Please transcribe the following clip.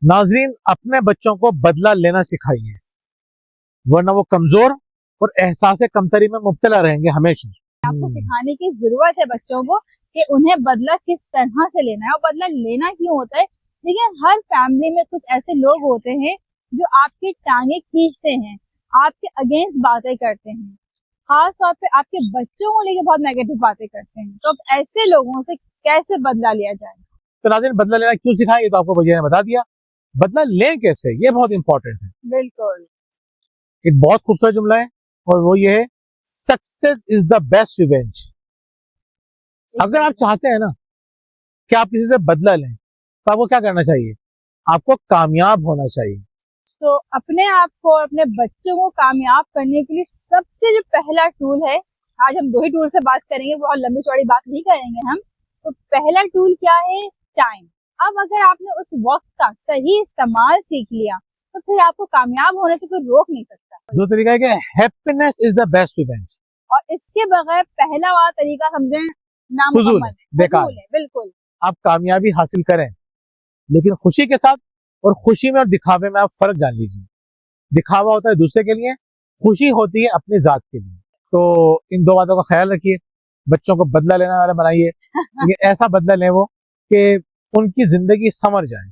नाजरीन, अपने बच्चों को बदला लेना सिखाइए, वरना वो कमजोर और एहसास कमतरी में मुब्तला रहेंगे हमेशा। आपको सिखाने की जरूरत है बच्चों को कि उन्हें बदला किस तरह से लेना है और बदला लेना क्यों होता है। लेकिन हर फैमिली में कुछ ऐसे लोग होते हैं जो आपकी टांगे खींचते हैं, आपके अगेंस्ट बातें करते हैं, खास तौर पे आपके बच्चों को लेकर बहुत नेगेटिव बातें करते हैं। तो अब ऐसे लोगों से कैसे बदला लिया जाए? तो नाज़रीन, बदला लेना क्यों सिखाएं, ये तो आपको भैया ने बता दिया। बदला लें कैसे, ये बहुत इंपॉर्टेंट है। बिल्कुल, एक बहुत खूबसूरत जुमला है और वो ये है, success is the best revenge. अगर आप चाहते हैं ना कि आप किसी से बदला लें, तो आपको क्या करना चाहिए? आपको कामयाब होना चाहिए। तो अपने आप को, अपने बच्चों को कामयाब करने के लिए सबसे जो पहला टूल है, आज हम 2 ही टूल से बात करेंगे, बहुत लंबी चौड़ी बात नहीं करेंगे हम। तो पहला टूल क्या है? टाइम। अब अगर आपने उस वक्त का सही इस्तेमाल सीख लिया तो फिर आपको कामयाब होने से कोई रोक नहीं सकता। जो तरीका है कि happiness is the best revenge. और इसके बगैर पहला वाला तरीका समझे फजूल है, बेकार फजूल है। बिल्कुल, आप कामयाबी हासिल करें, लेकिन खुशी के साथ। और खुशी में और दिखावे में आप फर्क जान लीजिए। दिखावा होता है दूसरे के लिए, खुशी होती है अपनी जात के लिए। तो इन दो बातों का ख्याल रखिए। बच्चों को बदला लेने वाला बनाइए, लेकिन ऐसा बदला लें वो कि उनकी जिंदगी संवर जाए।